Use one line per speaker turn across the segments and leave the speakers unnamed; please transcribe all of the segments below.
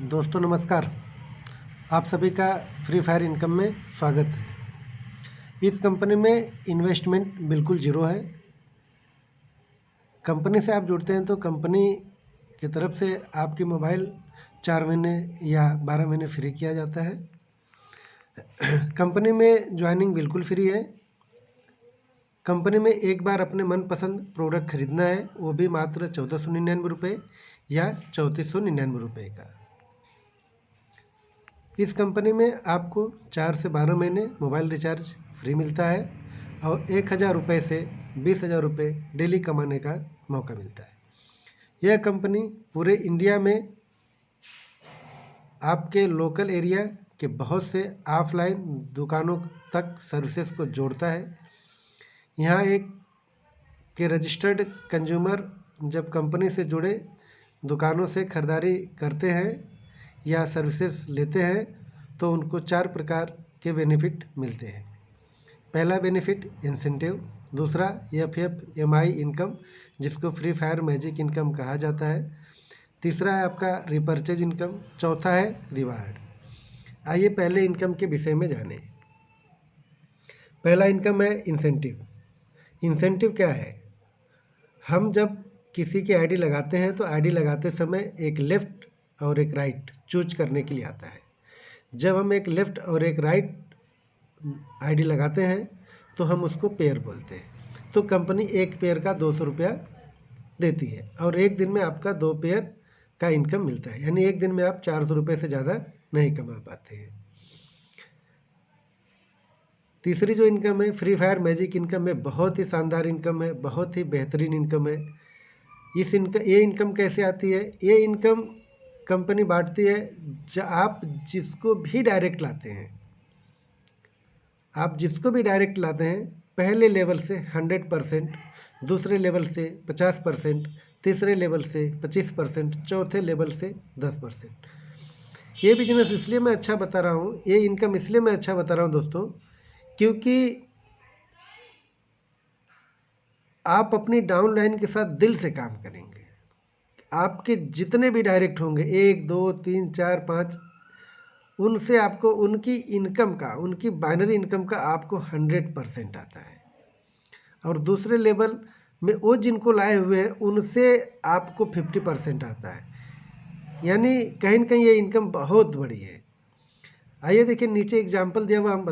दोस्तों नमस्कार। आप सभी का फ्री फायर इनकम में स्वागत है। इस कंपनी में इन्वेस्टमेंट बिल्कुल ज़ीरो है। कंपनी से आप जुड़ते हैं तो कंपनी की तरफ से आपकी मोबाइल 4 महीने या 12 महीने फ्री किया जाता है। कंपनी में ज्वाइनिंग बिल्कुल फ्री है। कंपनी में एक बार अपने मनपसंद प्रोडक्ट खरीदना है, वो भी मात्र 1499 रुपये या 3499 रुपये का। इस कंपनी में आपको 4 से 12 महीने मोबाइल रिचार्ज फ्री मिलता है और 1000 रुपये से 20,000 रुपये डेली कमाने का मौका मिलता है। यह कंपनी पूरे इंडिया में आपके लोकल एरिया के बहुत से ऑफलाइन दुकानों तक सर्विसेज को जोड़ता है। यहाँ एक के रजिस्टर्ड कंज्यूमर जब कंपनी से जुड़े दुकानों से खरीदारी करते हैं या सर्विसेज लेते हैं तो उनको 4 प्रकार के बेनिफिट मिलते हैं। पहला बेनिफिट इंसेंटिव, दूसरा FFMI इनकम जिसको फ्री फायर मैजिक इनकम कहा जाता है, तीसरा है आपका रिपर्चेज इनकम, चौथा है रिवार्ड। आइए पहले इनकम के विषय में जानें। पहला इनकम है इंसेंटिव। इंसेंटिव क्या है? हम जब किसी की आईडी लगाते हैं तो आईडी लगाते समय एक लेफ़्ट और एक राइट चूज करने के लिए आता है। जब हम एक लेफ़्ट और एक राइट आईडी लगाते हैं तो हम उसको पेयर बोलते हैं। तो कंपनी एक पेयर का 200 रुपया देती है और एक दिन में आपका 2 पेयर का इनकम मिलता है, यानी एक दिन में आप 400 रुपये से ज़्यादा नहीं कमा पाते हैं। तीसरी जो इनकम है फ्री फायर मैजिक इनकम में बहुत ही शानदार इनकम है, बहुत ही बेहतरीन इनकम है। ये इनकम कैसे आती है? ये इनकम कंपनी बांटती है आप जिसको भी डायरेक्ट लाते हैं। आप जिसको भी डायरेक्ट लाते हैं पहले लेवल से 100%, दूसरे लेवल से 50%, तीसरे लेवल से 25%, चौथे लेवल से 10%। ये बिजनेस इसलिए मैं अच्छा बता रहा हूँ, ये इनकम इसलिए मैं अच्छा बता रहा हूँ दोस्तों, क्योंकि आप अपनी डाउनलाइन के साथ दिल से काम करेंगे। आपके जितने भी डायरेक्ट होंगे 1, 2, 3, 4, 5, उनसे आपको उनकी इनकम का, उनकी बाइनरी इनकम का आपको 100% आता है। और दूसरे लेवल में वो जिनको लाए हुए हैं उनसे आपको 50% आता है। यानी कहीं ना कहीं ये इनकम बहुत बड़ी है। आइए देखिए, नीचे एग्जाम्पल दिया हुआ हम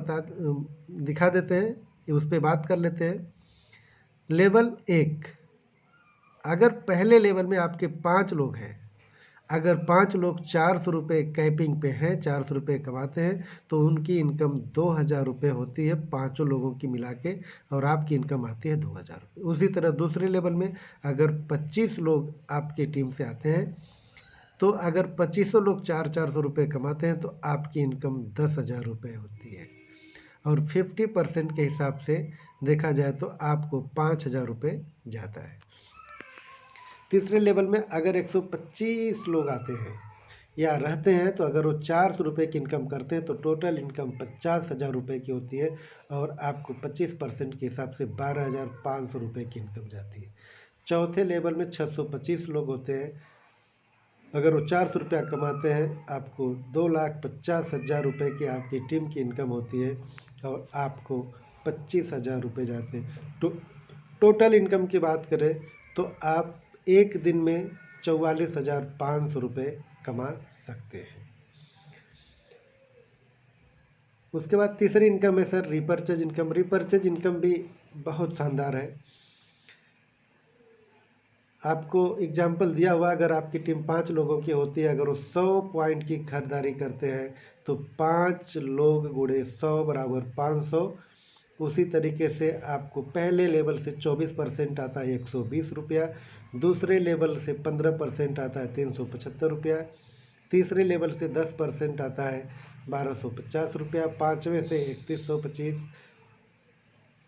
दिखा देते हैं, उस पर बात कर लेते हैं। लेवल 1, अगर पहले लेवल में आपके 5 लोग हैं, अगर 5 लोग 400 रुपये कैपिंग पे हैं, 400 रुपये कमाते हैं तो उनकी इनकम 2000 रुपये होती है पाँचों लोगों की मिला के, और आपकी इनकम आती है 2000 रुपये। उसी तरह दूसरे लेवल में अगर 25 लोग आपकी टीम से आते हैं तो अगर 2500 लोग 400 रुपये कमाते हैं तो आपकी इनकम 10,000 रुपये होती है। और 50% के हिसाब से देखा जाए तो आपको 5,000 रुपये जाता है। तीसरे लेवल में अगर 125 लोग आते हैं या रहते हैं तो अगर वो 400 रुपये की इनकम करते हैं तो टोटल इनकम 50,000 रुपये की होती है और आपको 25% के हिसाब से 12,500 रुपये की इनकम जाती है। चौथे लेवल में 625 लोग होते हैं, अगर वो 400 रुपया कमाते हैं आपको 2,50,000 रुपये की आपकी टीम की इनकम होती है और आपको 25,000 रुपये जाते हैं। टोटल इनकम की बात करें तो आप एक दिन में 44,500 रुपये कमा सकते हैं। उसके बाद तीसरी इनकम है sir repurchase income. Repurchase income भी बहुत शानदार है। आपको एग्जाम्पल दिया हुआ, अगर आपकी टीम 5 लोगों की होती है, अगर वो 100 पॉइंट की खरीदारी करते हैं तो 5 लोग गुणे 100 बराबर 500। उसी तरीके से आपको पहले लेवल से 24% आता है 120 रुपया, दूसरे लेवल से 15% आता है 375 रुपया, तीसरे लेवल से 10% आता है 1250 रुपया, पाँचवें से 3125,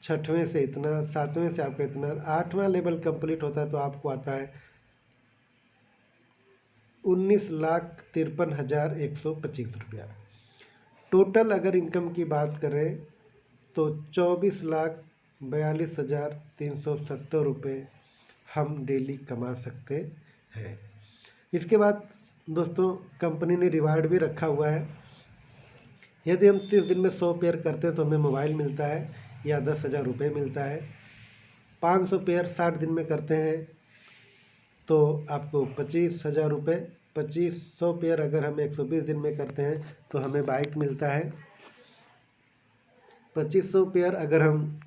छठवें से इतना, सातवें से आपका इतना, आठवां लेवल कंप्लीट होता है तो आपको आता है 19,53,125 रुपया। टोटल अगर इनकम की बात करें तो 24,42,370 रुपये हम डेली कमा सकते हैं। इसके बाद दोस्तों कंपनी ने रिवार्ड भी रखा हुआ है। यदि हम 30 दिन में 100 पेयर करते हैं तो हमें मोबाइल मिलता है या 10,000 रुपये मिलता है। 500 पेयर 60 दिन में करते हैं तो आपको 25,000 रुपये। 2500 पेयर अगर हम 120 दिन में करते हैं तो हमें बाइक मिलता है। 2500 पेयर अगर हम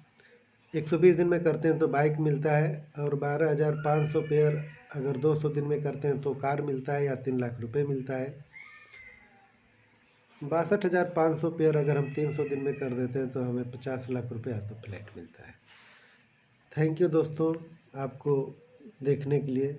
120 दिन में करते हैं तो बाइक मिलता है। और 12,500 पेयर अगर 200 दिन में करते हैं तो कार मिलता है या 3 लाख रुपए मिलता है। 62,500 पेयर अगर हम 300 दिन में कर देते हैं तो हमें 50 लाख रुपए या तो फ्लैट मिलता है। थैंक यू दोस्तों आपको देखने के लिए।